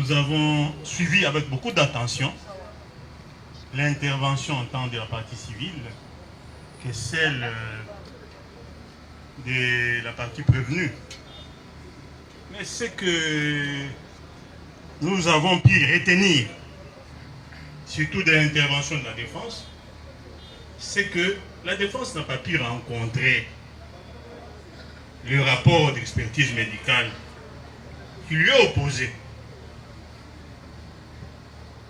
nous avons suivi avec beaucoup d'attention l'intervention tant de la partie civile que celle de la partie prévenue. Mais ce que nous avons pu retenir, surtout de l'intervention de la défense, c'est que la défense n'a pas pu rencontrer le rapport d'expertise médicale qui lui est opposé.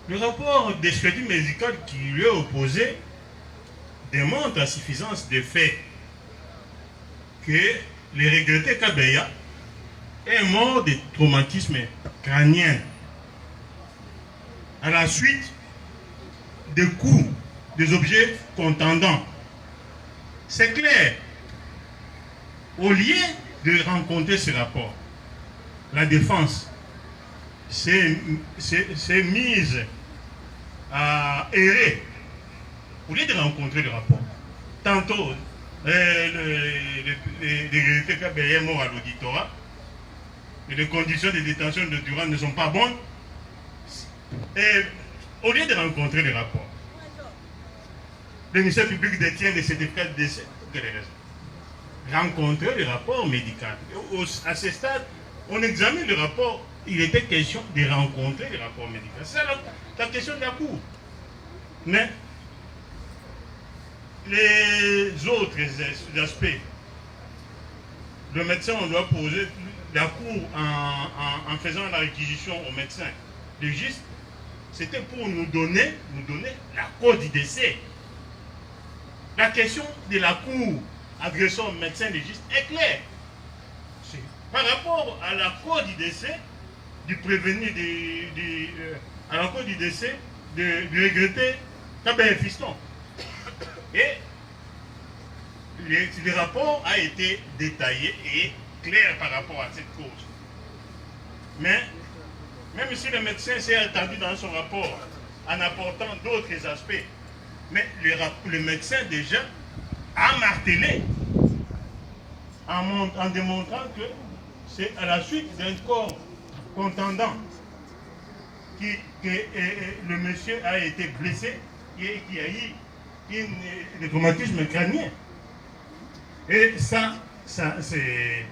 Le rapport d'expertise médicale qui lui est opposé démontre à suffisance des faits que le regretté Kabeya est mort de traumatisme crânien à la suite des coups des objets contendants. C'est clair. Au lieu de rencontrer ce rapport, la défense s'est mise à errer. Au lieu de rencontrer le rapport, tantôt le regretté Kabeya est mort à l'auditorat, et les conditions de détention de Durand ne sont pas bonnes. Et au lieu de rencontrer le rapport, le ministère public détient des certificats de décès. Quelle est la raison? Rencontrer le rapport médical. À ce stade, on examine le rapport. Il était question de rencontrer le rapport médical. C'est la question de la Cour. Mais les autres aspects, le médecin, on doit poser la Cour en faisant la réquisition au médecin légiste. C'était pour nous donner la cause du décès. La question de la Cour adressée au médecin légiste est claire. Par rapport à la cause du décès du prévenu, à la cause du décès du regretté Kabeya Fiston. Et le rapport a été détaillé et clair par rapport à cette cause. Mais même si le médecin s'est attendu dans son rapport en apportant d'autres aspects, mais le médecin déjà a martelé en démontrant que c'est à la suite d'un corps contendant que le monsieur a été blessé et qu'il y a eu des traumatismes crâniens. Et ça c'est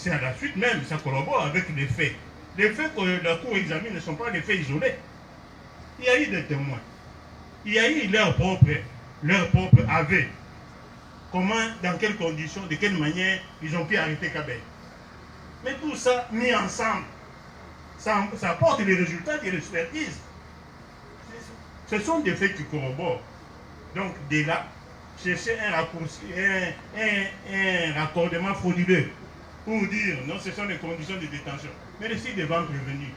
à la suite même, ça collabore avec les faits. Les faits que la Cour examine ne sont pas des faits isolés. Il y a eu des témoins. Il y a eu leur propre aveu. Comment, dans quelles conditions, de quelle manière ils ont pu arrêter Kabeya. Mais tout ça mis ensemble, ça apporte les résultats de l'expertise. Ce sont des faits qui corroborent. Donc, dès là, chercher un raccourci, un raccordement frauduleux pour dire non, ce sont les conditions de détention. Mais les sites devant prévenir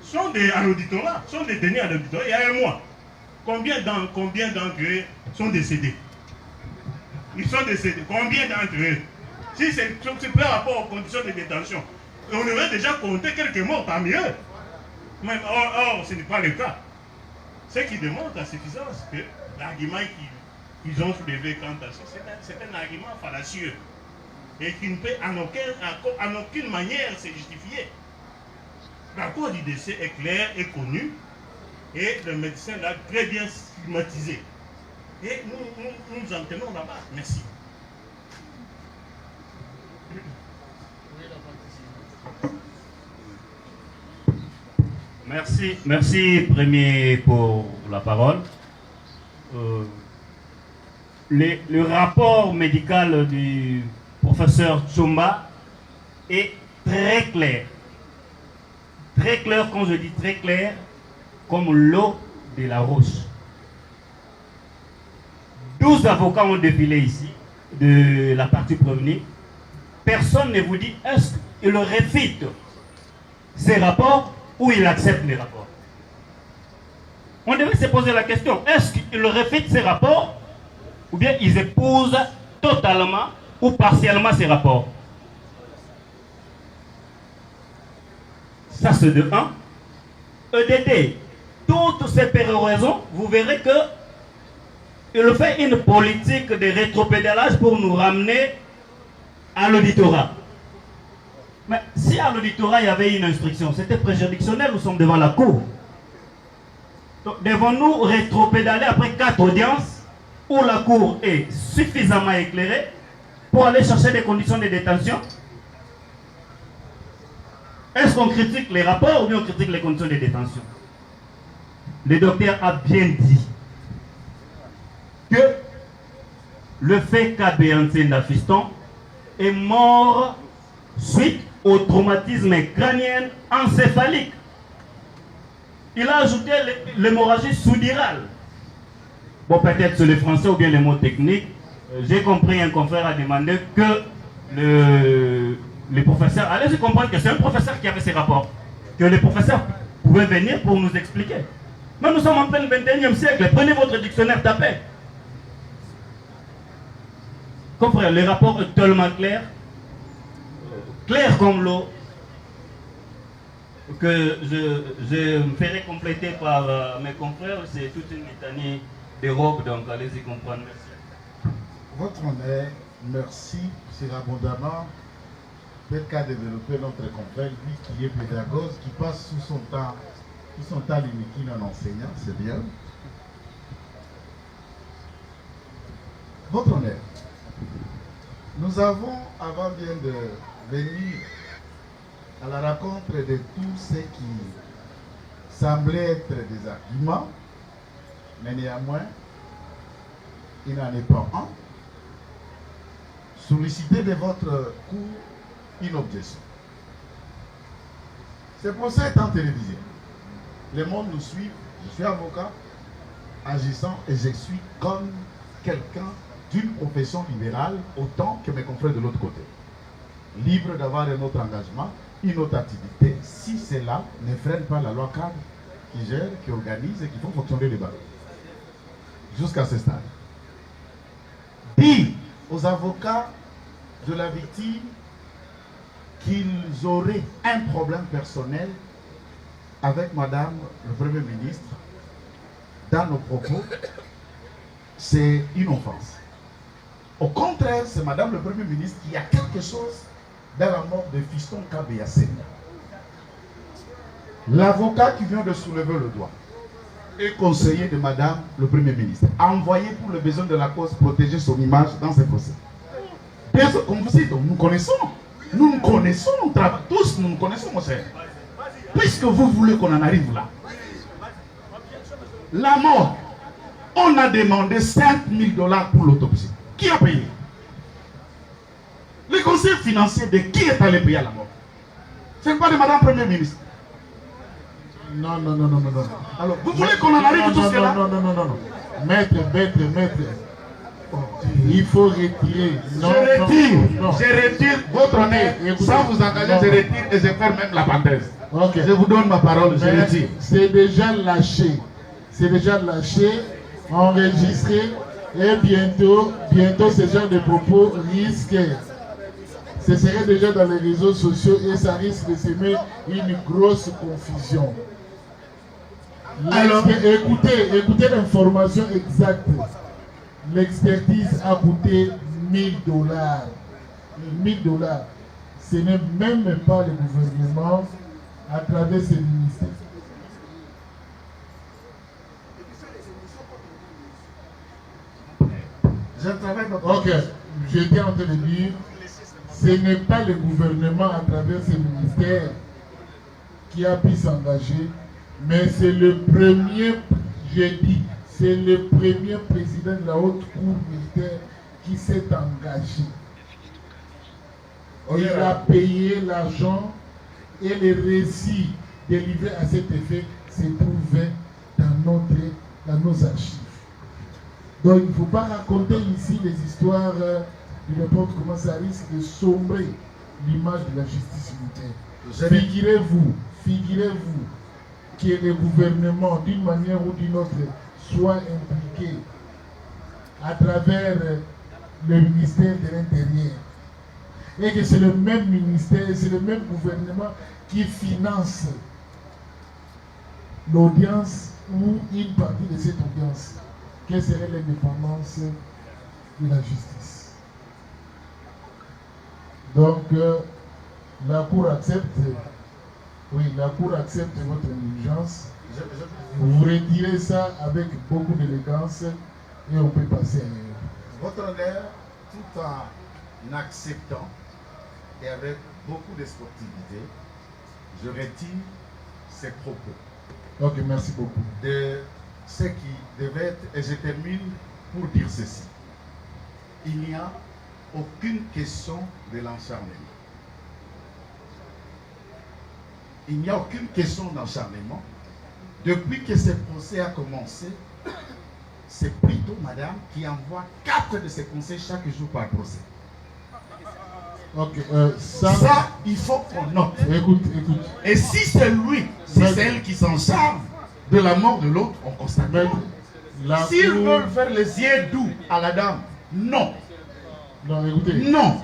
sont à l'auditorat, sont détenus à l'auditorat il y a un mois. Combien d'entre eux sont décédés? Ils sont décédés. Combien d'entre eux? Si c'est par rapport aux conditions de détention, on aurait déjà compté quelques morts parmi eux. Mais or, ce n'est pas le cas. Ce qui démontre à suffisance que l'argument qu'ils ont soulevé quant à ça, c'est un argument fallacieux et qui ne peut en aucune manière se justifier. La cause du décès est claire et connue et le médecin l'a très bien stigmatisé. Et nous en tenons là-bas. Merci. Merci Premier pour la parole. Le rapport médical du professeur Tsomba est très clair. Très clair, quand je dis très clair, comme l'eau de la roche. 12 avocats ont défilé ici, de la partie prévenue. Personne ne vous dit est-ce qu'il réfute ces rapports ou il accepte les rapports. On devait se poser la question, est-ce qu'il réfute ces rapports ou bien ils épousent totalement ou partiellement ces rapports? Ça c'est de 1. EDD, toutes ces péroraisons, vous verrez que il fait une politique de rétropédalage pour nous ramener à l'auditorat. Mais si à l'auditorat il y avait une instruction, c'était préjudictionnel, nous sommes devant la cour. Donc devons-nous rétropédaler après 4 audiences où la cour est suffisamment éclairée pour aller chercher des conditions de détention? Est-ce qu'on critique les rapports ou bien on critique les conditions de détention? Le docteur a bien dit que le fait qu'Abéansenda Fiston est mort suite au traumatisme crânien encéphalique. Il a ajouté l'hémorragie sous-dirale. Bon, peut-être sur le français ou bien les mots techniques. J'ai compris, un confrère a demandé que les professeurs, allez-y comprendre que c'est un professeur qui avait ces rapports, que les professeurs pouvaient venir pour nous expliquer. Mais nous sommes en plein 21e siècle, prenez votre dictionnaire, tapez. Confrère, les rapports sont tellement clairs, clairs comme l'eau, que je me ferai compléter par mes confrères. C'est toute une litanie des robes, donc allez-y comprendre. Merci. Votre honneur, merci surabondamment. Peut-être qu'à développer notre confrère, lui qui est pédagogue, qui passe tout son temps limité en enseignant, c'est bien. Votre honneur, nous avons, avant bien de venir à la rencontre de tous ceux qui semblaient être des arguments, mais néanmoins, il n'en est pas un, sollicité de votre cour une objection. Ce procès est en télévision. Le monde nous suit. Je suis avocat, agissant, et je suis comme quelqu'un d'une profession libérale, autant que mes confrères de l'autre côté. Libre d'avoir un autre engagement, une autre activité, si cela ne freine pas la loi cadre qui gère, qui organise et qui font fonctionner les barreaux. Jusqu'à ce stade. Dire aux avocats de la victime qu'ils auraient un problème personnel avec Madame le Premier ministre dans nos propos, c'est une offense. Au contraire, c'est Madame le Premier ministre qui a quelque chose dans la mort de Fiston Kabeyasenda. L'avocat qui vient de soulever le doigt est conseiller de Madame le Premier ministre, envoyé pour le besoin de la cause protéger son image dans ce procès. Comme vous dites, nous connaissons, on travaille tous, nous connaissons, mon cher. Puisque vous voulez qu'on en arrive là, la mort, on a demandé 5 000 $ pour l'autopsie. Qui a payé? Le conseil financier de qui est allé payer la mort? Ce n'est pas de Madame Premier ministre. Non. Alors, vous voulez qu'on en arrive jusque-là? Non. Maître. Il faut retirer. Je retire votre honneur. Sans vous engager, je retire et je ferme même la parenthèse. Okay. Je vous donne ma parole, je retire. C'est déjà lâché. Enregistré. Et bientôt, ce genre de propos risque. Ce serait déjà dans les réseaux sociaux et ça risque de semer une grosse confusion. Alors, écoutez l'information exacte. L'expertise a coûté 1 000 $. 1 000 $. Ce n'est même pas le gouvernement à travers ses ministères. Ok, j'étais en train de dire, ce n'est pas le gouvernement à travers ses ministères qui a pu s'engager, mais c'est le premier, c'est le premier président de la haute cour militaire qui s'est engagé. Il a payé l'argent et les récits délivrés à cet effet se trouvaient dans nos archives. Donc il ne faut pas raconter ici les histoires de n'importe comment, ça risque de sombrer l'image de la justice militaire. Figurez-vous que le gouvernement, d'une manière ou d'une autre, soit impliqué à travers le ministère de l'Intérieur. Et que c'est le même ministère, c'est le même gouvernement qui finance l'audience ou une partie de cette audience. Quelle serait l'indépendance de la justice? Donc, La Cour accepte. Oui, la Cour accepte votre indulgence. Vous retirez ça avec beaucoup d'élégance et on peut passer ailleurs. Votre honneur, tout en acceptant et avec beaucoup de sportivité, je retire ces propos. Ok, merci beaucoup. De ce qui devait être, et je termine pour dire ceci. Il n'y a aucune question de l'encharnement. Il n'y a aucune question d'encharnement. Depuis que ce procès a commencé, c'est plutôt madame qui envoie 4 de ses conseils chaque jour par procès. Ok, Ça, il faut qu'on note. Écoute. Et si c'est lui, si c'est elle qui s'en charge de la mort de l'autre, on constate. S'ils veulent faire les yeux doux à la dame, non. Non, écoutez. Non.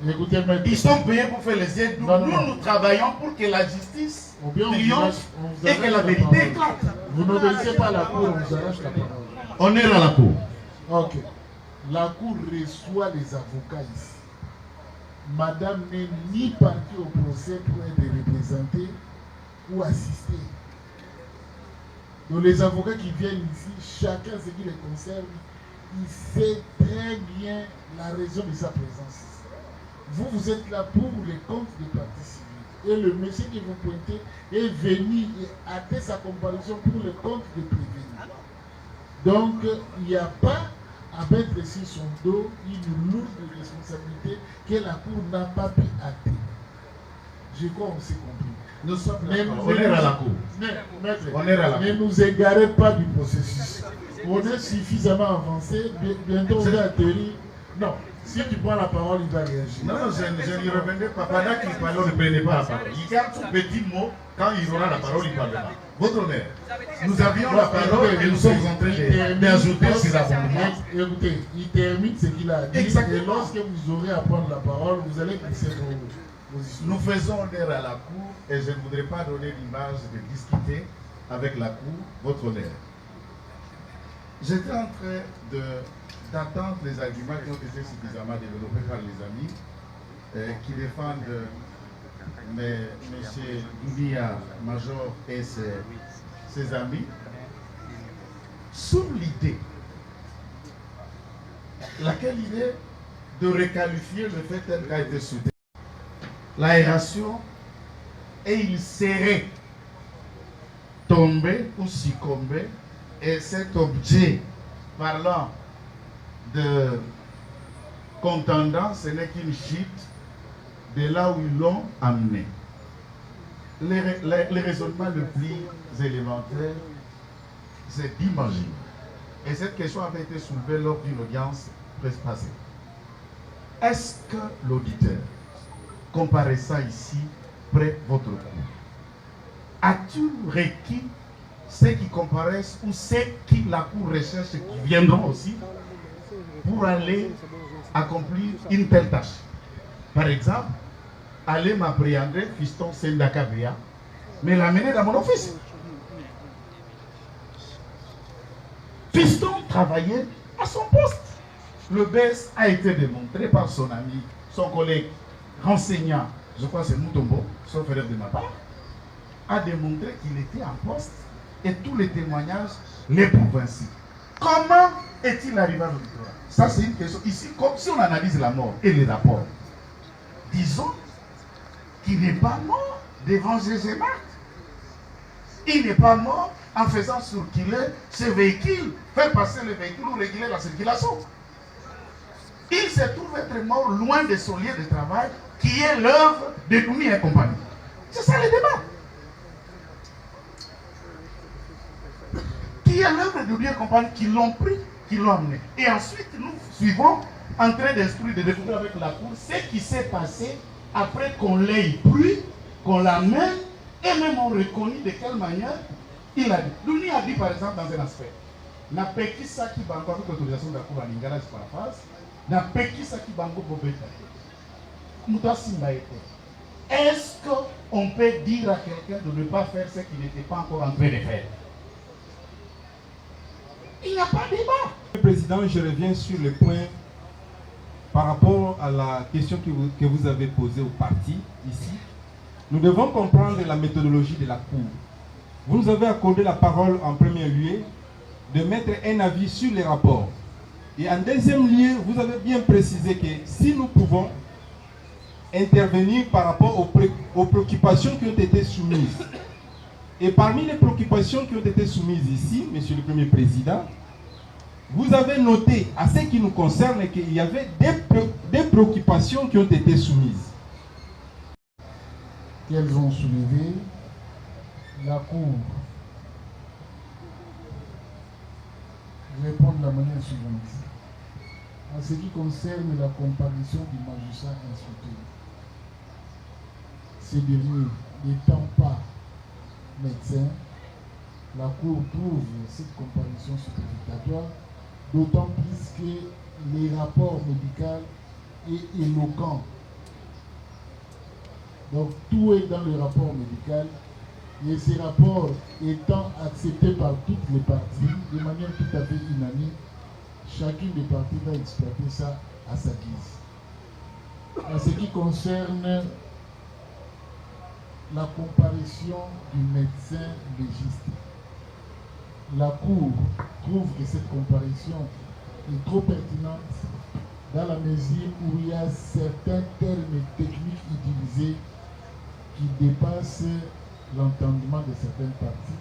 Écoutez, maître. Ils sont payés pour faire les yeux doux. Non, nous travaillons pour que la justice Ou bien triomphe on vous et arrache que la la vérité parole. éclate. Vous n'obéissez pas à la Cour, on vous arrache la parole. On est à la cour. Ok. La Cour reçoit les avocats ici. Madame n'est ni partie au procès pour être représentée ou assister. Donc les avocats qui viennent ici, chacun ce qui les concerne, il sait très bien la raison de sa présence ici. Vous êtes là pour les comptes des parties civiles. Et le monsieur qui vous pointez est venu et a fait sa comparution pour le compte des prévenus. Donc, il n'y a pas à mettre sur son dos une lourde responsabilité que la Cour n'a pas pu acter. Je crois qu'on s'est compris. Nous sommes On est à la cour. On est à la cour. Ne nous égarez pas du processus. On est suffisamment avancé. Bientôt, on va atterrir. Non, si tu prends la parole, il va réagir. Non, je n'y revenais pas. Pendant qu'il parlait, ne prenez pas la parole. Il garde son petit mot. Quand il aura la parole, il parlera. Votre honneur, nous avions la parole et nous sommes en train d'ajouter ces abondements. Écoutez, il termine ce qu'il a dit. Exactement. Et lorsque vous aurez à prendre la parole, vous allez glisser vos histoires. Nous faisons honneur à la cour et je ne voudrais pas donner l'image de discuter avec la cour, votre honneur. J'étais en train d'attendre les arguments qui ont été suffisamment développés par les amis qui défendent M. Doumbia Major et ses amis sur l'idée, laquelle idée de requalifier le fait tel qu'a été soutenu. L'aération, et il serait tombé ou succombé, et cet objet parlant de contendant, ce n'est qu'une chute de là où ils l'ont amené. Le raisonnement le plus élémentaire, c'est d'imaginer. Et cette question avait été soulevée lors d'une audience passée. Est-ce que l'auditeur, comparaissant ici, près votre cour, as-tu requis ceux qui comparaissent ou ceux qui la cour recherche et qui viendront aussi pour aller accomplir une telle tâche? Par exemple, aller m'appréhender fiston Sendakabea, mais l'amener dans mon office. Fiston travaillait à son poste. Le BES a été démontré par son ami, son collègue renseignant, je crois que c'est Moutombo, son frère de ma part, a démontré qu'il était en poste et tous les témoignages les prouvent ainsi. Comment est-il arrivé à l'auditoire? Ça, c'est une question. Ici, comme si on analyse la mort et les rapports, disons qu'il n'est pas mort devant Jésus Marc. Il n'est pas mort en faisant circuler ce véhicule, faire passer le véhicule ou réguler la circulation. Il se trouve être mort loin de son lieu de travail, qui est l'œuvre de Doumbia et compagnie. C'est ça le débat. Qui est l'œuvre de Doumbia et compagnie, qui l'ont pris, qui l'ont amené. Et ensuite, nous suivons en train d'instruire, de découvrir avec la cour ce qui s'est passé après qu'on l'ait pris, qu'on l'amène, et même on reconnaît de quelle manière il a dit. Doumbia a dit par exemple dans un aspect, n'a peki saki bango avec l'autorisation de la cour à Lingala, je paraphrase, n'a peki saki bango bobeta. Est-ce qu'on peut dire à quelqu'un de ne pas faire ce qu'il n'était pas encore en train de faire? Il n'y a pas de débat. Monsieur le Président, je reviens sur le point par rapport à à la question que vous avez posée au parti ici, nous devons comprendre la méthodologie de la Cour. Vous nous avez accordé la parole en premier lieu de mettre un avis sur les rapports. Et en deuxième lieu, vous avez bien précisé que si nous pouvons intervenir par rapport aux préoccupations qui ont été soumises. Et parmi les préoccupations qui ont été soumises ici, Monsieur le Premier Président, vous avez noté, à ce qui nous concerne, qu'il y avait des préoccupations qui ont été soumises. Qu'elles ont soulevé la Cour. Je vais prendre la manière suivante. En ce qui concerne la comparution du magistrat instructeur, ces derniers n'étant pas médecins, la Cour trouve cette comparution superfétatoire, d'autant plus que les rapports médicaux est éloquent. Donc tout est dans le rapport médical et ces rapports étant acceptés par toutes les parties de manière tout à fait unanime, chacune des parties va exploiter ça à sa guise. En ce qui concerne la comparution du médecin légiste, la Cour trouve que cette comparution est trop pertinente dans la mesure où il y a certains termes techniques utilisés qui dépassent l'entendement de certaines parties.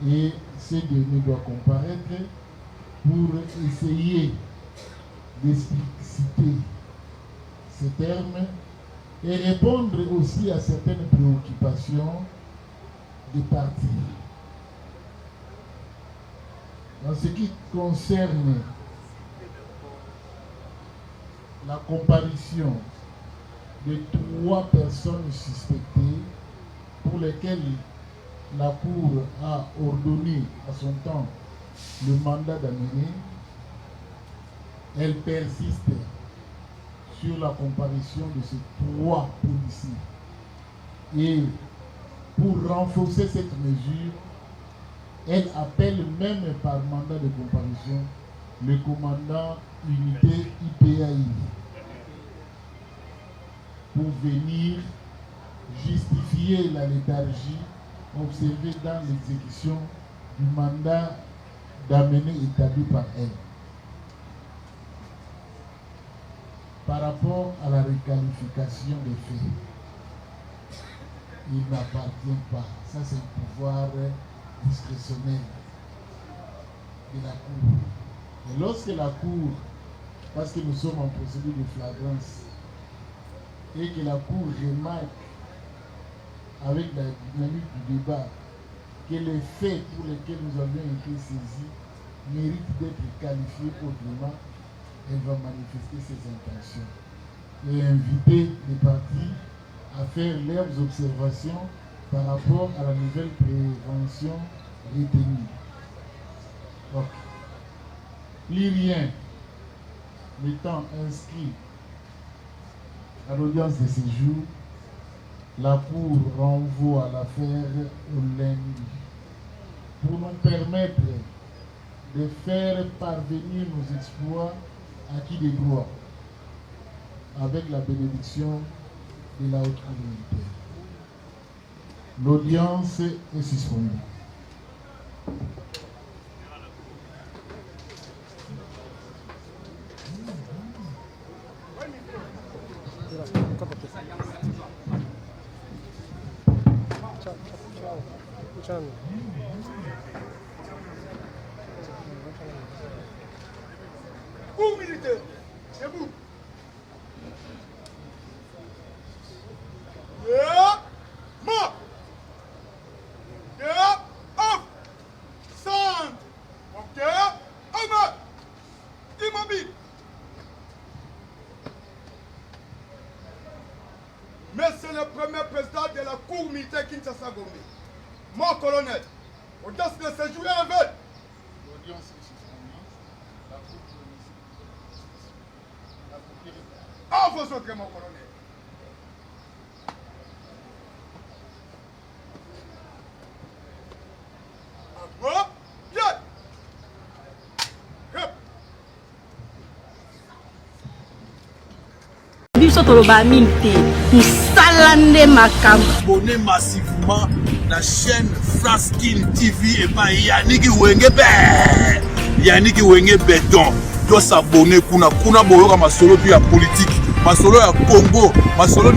Et ce dernier doit comparaître pour essayer d'expliciter ces termes et répondre aussi à certaines préoccupations des parties. En ce qui concerne la comparution de 3 personnes suspectées pour lesquelles la Cour a ordonné à son temps le mandat d'amener, elle persiste sur la comparution de ces 3 policiers. Et pour renforcer cette mesure, elle appelle même par mandat de comparution le commandant unité IPAI pour venir justifier la léthargie observée dans l'exécution du mandat d'amener établi par elle. Par rapport à la requalification des faits, il n'appartient pas. Ça, c'est le pouvoir discrétionnel de la Cour. Et lorsque la Cour, parce que nous sommes en procédure de flagrance, et que la Cour remarque avec la dynamique du débat que les faits pour lesquels nous avions été saisis méritent d'être qualifiés autrement, elle va manifester ses intentions et inviter les parties à faire leurs observations par rapport à la nouvelle prévention retenue. Donc, plus rien n'étant inscrit à l'audience de ce jour, la Cour renvoie l'affaire au lundi pour nous permettre de faire parvenir nos exploits acquis des droits avec la bénédiction de la haute communauté. L'audience est suspendue. Cours militaire, debout. Yeah, mort. Yeah, off. Centre. Ok, homme. Immobile. Mais c'est le premier président de la Cour militaire Kinshasa Gombe. Mon colonel, audience de séjour est levée. L'audience est suspendue. La Cour en vos autres, mon colonel. Hop, bien. Hop. biso toloba mingi te mosala nde makambo. Abonnez massivement la chaîne France King TV et pas Yannick Wenge Yannick Wenge Béton. Doit s'abonner kuna boyoka masolo puis ya politique, masolo ya Congo, masolo